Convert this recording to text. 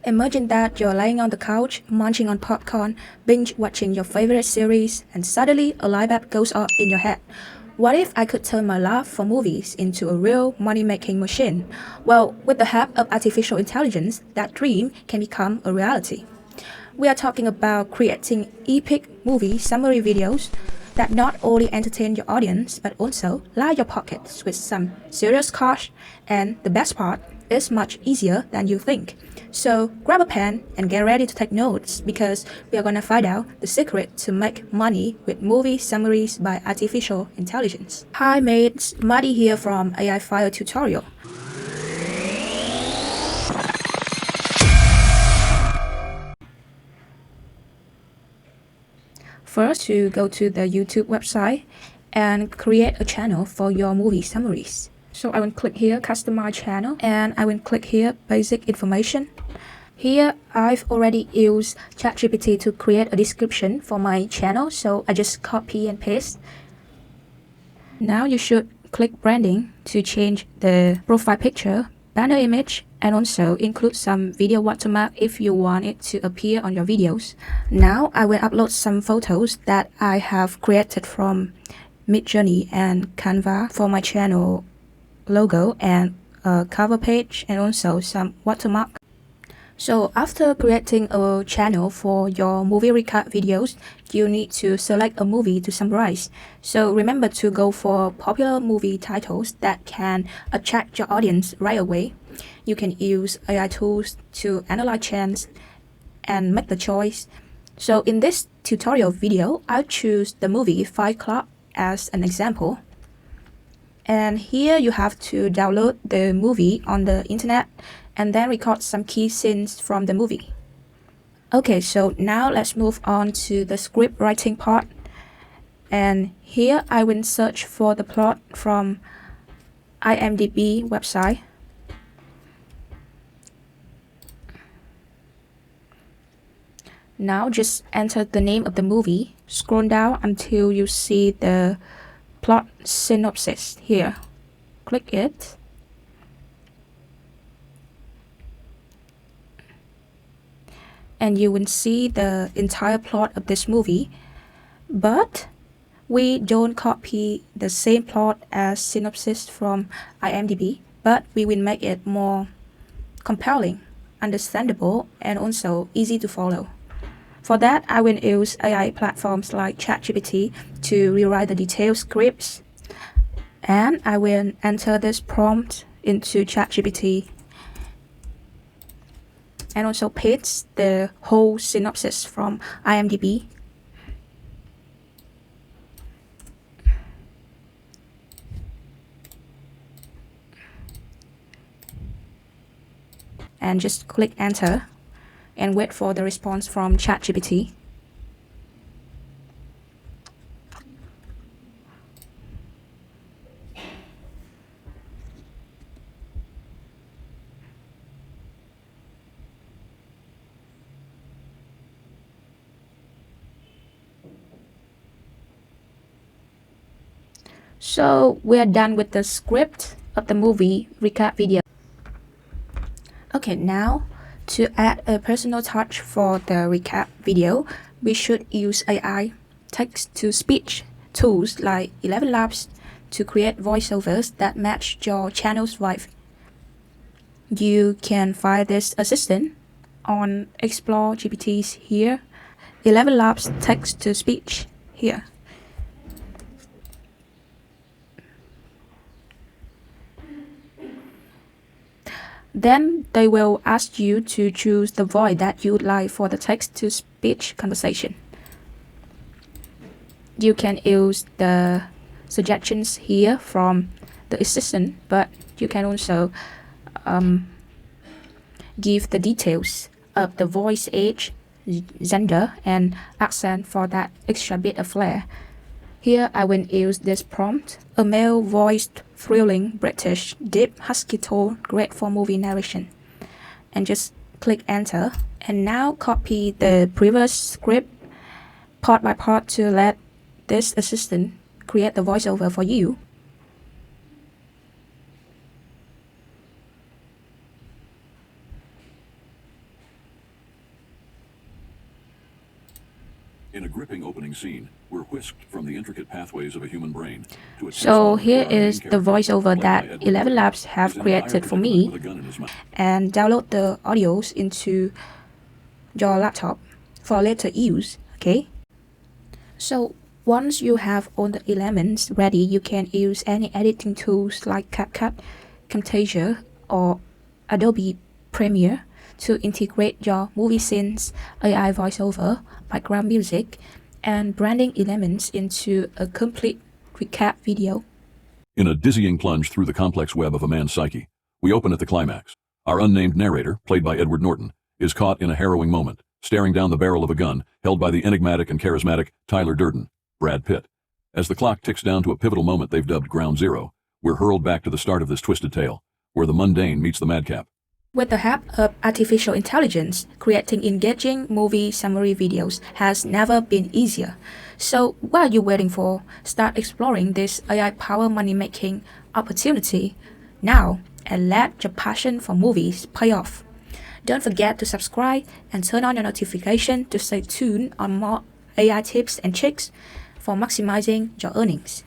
Imagine that you're lying on the couch, munching on popcorn, binge watching your favorite series, and suddenly a light bulb goes off in your head. What if I could turn my love for movies into a real money making machine? Well, with the help of artificial intelligence, that dream can become a reality. We are talking about creating epic movie summary videos that not only entertain your audience but also line your pockets with some serious cash, and the best part is much easier than you think. So grab a pen and get ready to take notes because we are gonna find out the secret to make money with movie summaries by artificial intelligence. Hi mates, Muddy here from AI Fire Tutorial. First, you go to the YouTube website and create a channel for your movie summaries. So I will click here, customize channel, and I will click here, basic information. Here, I've already used ChatGPT to create a description for my channel, so I just copy and paste. Now you should click branding to change the profile picture, banner image, and also include some video watermark if you want it to appear on your videos. Now I will upload some photos that I have created from Midjourney and Canva for my channel logo and a cover page and also some watermark. So after creating a channel for your movie recap videos, you need to select a movie to summarize. So remember to go for popular movie titles that can attract your audience right away. You can use AI tools to analyze trends and make the choice. So in this tutorial video, I'll choose the movie Fight Club as an example. And here you have to download the movie on the internet and then record some key scenes from the movie. Okay, so now let's move on to the script writing part. And here I will search for the plot from IMDb website. Now just enter the name of the movie. Scroll down until you see the plot synopsis here. Click it. And you will see the entire plot of this movie. But we don't copy the same plot as synopsis from IMDb, but we will make it more compelling, understandable, and also easy to follow. For that, I will use AI platforms like ChatGPT to rewrite the detailed scripts. And I will enter this prompt into ChatGPT and also paste the whole synopsis from IMDb. And just click enter and wait for the response from ChatGPT. So we are done with the script of the movie recap video. Okay, now to add a personal touch for the recap video, we should use AI text-to-speech tools like ElevenLabs to create voiceovers that match your channel's vibe. You can find this assistant on Explore GPTs here, ElevenLabs text-to-speech here. Then they will ask you to choose the voice that you'd like for the text-to-speech conversation. You can use the suggestions here from the assistant, but you can also give the details of the voice age, gender, and accent for that extra bit of flair. Here I will use this prompt, a male-voiced, thrilling, British, deep, husky tone, great for movie narration. And just click enter. And now copy the previous script part by part to let this assistant create the voiceover for you. In a gripping opening scene, we're whisked from the intricate pathways of a human brain to a So tense here moment where our is main the character, voiceover played by that Edward 11 Norton, Labs have is in dire created for predicament me, with a gun in his mouth. and download the audios into your laptop for later use, okay? So once you have all the elements ready, you can use any editing tools like CapCut, Camtasia, or Adobe Premiere to integrate your movie scenes, AI voiceover, background music, and branding elements into a complete recap video. In a dizzying plunge through the complex web of a man's psyche, we open at the climax. Our unnamed narrator, played by Edward Norton, is caught in a harrowing moment, staring down the barrel of a gun held by the enigmatic and charismatic Tyler Durden, Brad Pitt. As the clock ticks down to a pivotal moment they've dubbed Ground Zero, we're hurled back to the start of this twisted tale, where the mundane meets the madcap. With the help of artificial intelligence, creating engaging movie summary videos has never been easier. So what are you waiting for? Start exploring this AI-powered money-making opportunity now and let your passion for movies pay off. Don't forget to subscribe and turn on your notification to stay tuned on more AI tips and tricks for maximizing your earnings.